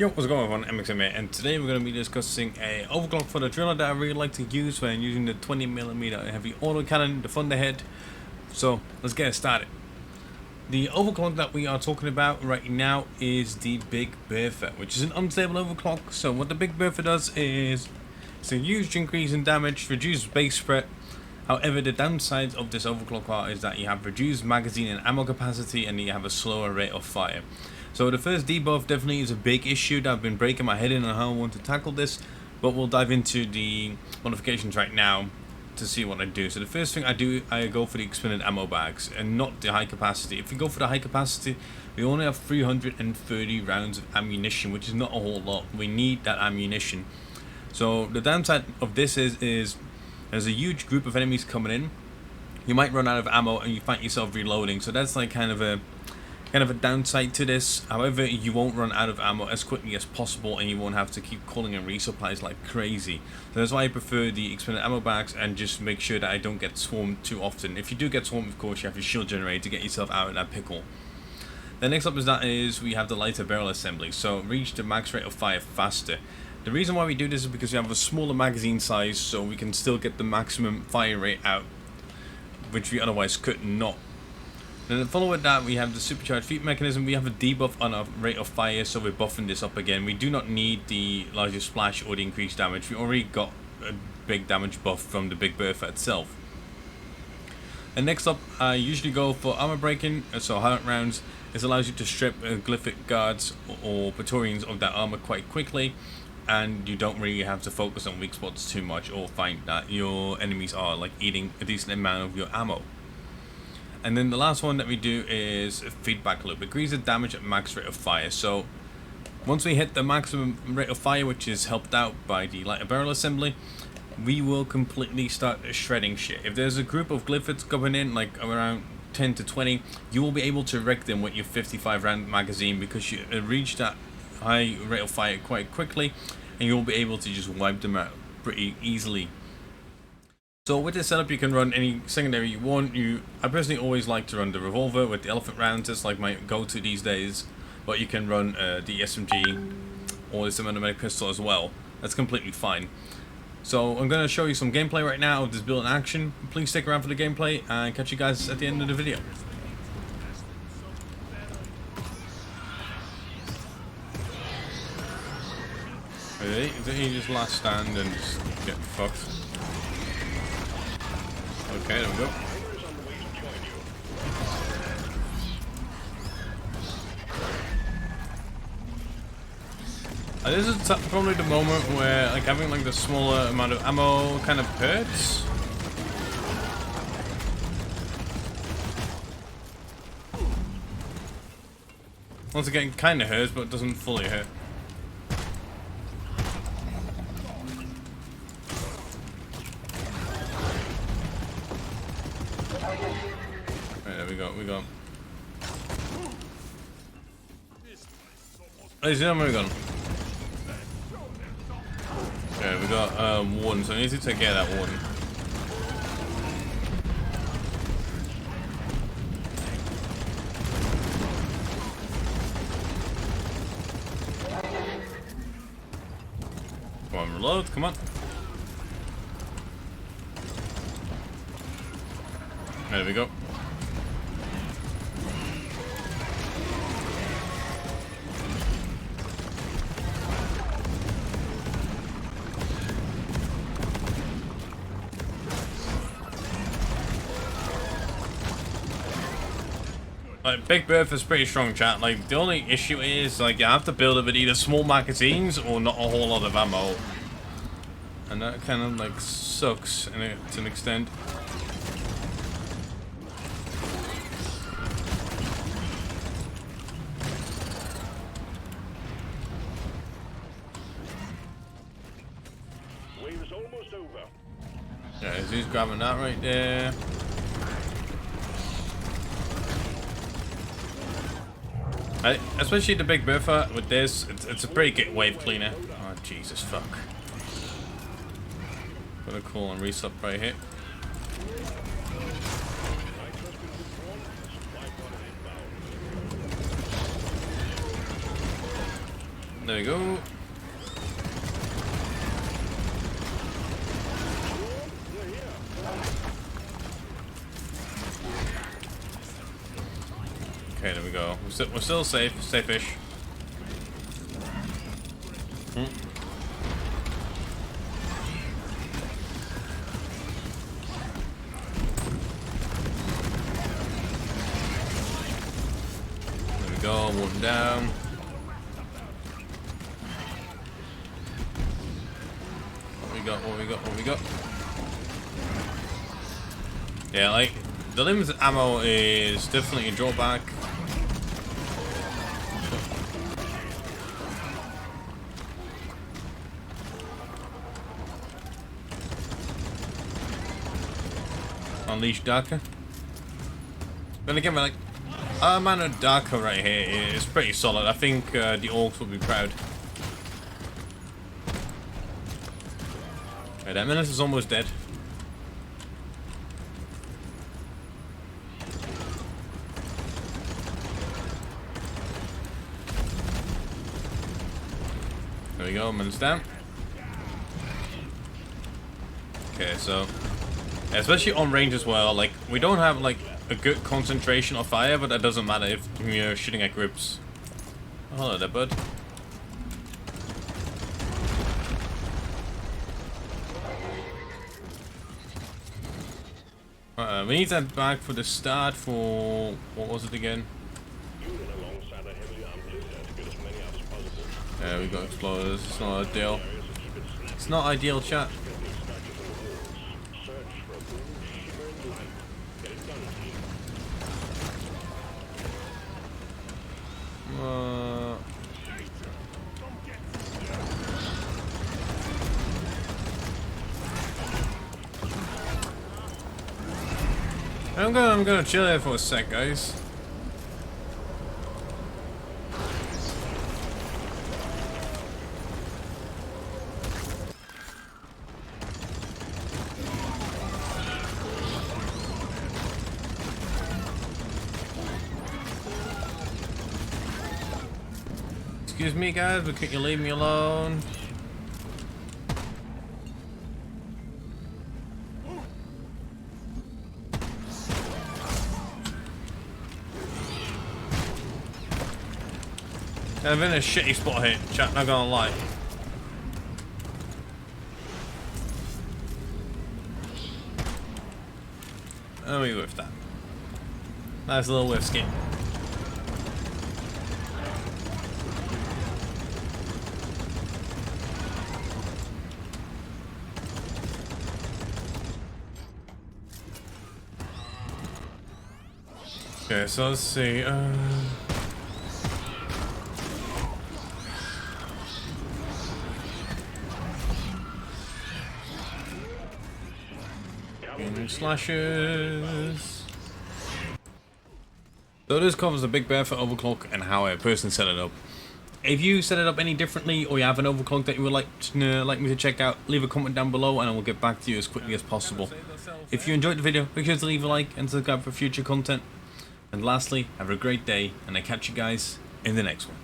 Yo, what's going on, MXM here, and today we're going to be discussing a overclock for the driller that I really like to use when using the 20mm heavy autocannon, the Thunderhead. So let's get started. The overclock that we are talking about right now is the Big Bertha, which is an unstable overclock. So what the Big Bertha does is it's a huge increase in damage, reduced base spread. However, the downsides of this overclock is that you have reduced magazine and ammo capacity, and you have a slower rate of fire. So the first debuff definitely is a big issue that I've been breaking my head in on how I want to tackle this, but we'll dive into the modifications right now to see what I do. So the first thing I do, I go for the expanded ammo bags and not the high capacity. If you go for the high capacity, we only have 330 rounds of ammunition, which is not a whole lot. We need that ammunition. So the downside of this is there's a huge group of enemies coming in. You might run out of ammo and you find yourself reloading. So that's like kind of a downside to this. However, you won't run out of ammo as quickly as possible, and you won't have to keep calling in resupplies like crazy. So that's why I prefer the expanded ammo bags, and just make sure that I don't get swarmed too often. If you do get swarmed, of course, you have your shield generator to get yourself out of that pickle. Then next up is we have the lighter barrel assembly, so reach the max rate of fire faster. The reason why we do this is because we have a smaller magazine size, so we can still get the maximum fire rate out, which we otherwise could not. Then follow with that, we have the supercharged feet mechanism. We have a debuff on our rate of fire, so we're buffing this up again. We do not need the larger splash or the increased damage. We already got a big damage buff from the Big Bertha itself. And next up, I usually go for armor breaking, so hard rounds. This allows you to strip glyphic guards or Praetorians of that armor quite quickly, and you don't really have to focus on weak spots too much or find that your enemies are like eating a decent amount of your ammo. And then the last one that we do is a feedback loop. It increases damage at max rate of fire. So once we hit the maximum rate of fire, which is helped out by the lighter barrel assembly, we will completely start shredding shit. If there's a group of glyphids coming in, like around 10 to 20, you will be able to wreck them with your 55 round magazine, because you reach that high rate of fire quite quickly, and you'll be able to just wipe them out pretty easily. So with this setup, you can run any secondary you want. I personally always like to run the revolver with the elephant rounds. It's like my go-to these days. But you can run the SMG or the semi-automatic pistol as well. That's completely fine. So I'm going to show you some gameplay right now of this build in action. Please stick around for the gameplay, and catch you guys at the end of the video. Ready? You just last stand and just get fucked. Okay, there we go. This is probably the moment where like having like the smaller amount of ammo kind of hurts. Once again, kind of hurts, but it doesn't fully hurt. We got. Hey, see how many we got? Okay, we got one, so I need to take care of that one. Come on, reload, come on. There we go. Like, Big Bertha's pretty strong, chat. Like, the only issue is, like, you have to build it with either small magazines or not a whole lot of ammo. And that kind of, like, sucks to an extent. Wave is almost over. Yeah, he's grabbing that right there. Especially the Big Bertha with this, it's a pretty good wave cleaner. Oh Jesus fuck! Got a call on resup right here. There we go. Okay, there we go. We're still safe, safe-ish. There we go, one down. What we got? Yeah, like, the limited ammo is definitely a drawback. Unleash Darker. Then again, we're like, our amount of Darker right here is pretty solid. I think the Orcs will be proud. Right, that menace is almost dead. There we go, menace down. Okay, so especially on range as well, like we don't have like a good concentration of fire, but that doesn't matter if you're shooting at groups. Oh, hello there, bud. We need that back for the start for what was it again? Yeah, we got exploders. It's not ideal. It's not ideal, chat. I'm gonna chill here for a sec, guys. Excuse me, guys, but can you leave me alone? I'm in a shitty spot here, chat, not gonna lie. And we whiffed that. Nice little whiff skin. Okay, so let's see. Slashes. So this covers the big Bertha overclock and how I personally set it up. If you set it up any differently, or you have an overclock that you would like me to check out, leave a comment down below and I will get back to you as quickly as possible. If you enjoyed the video, make sure to leave a like and subscribe for future content. And lastly, have a great day, and I catch you guys in the next one.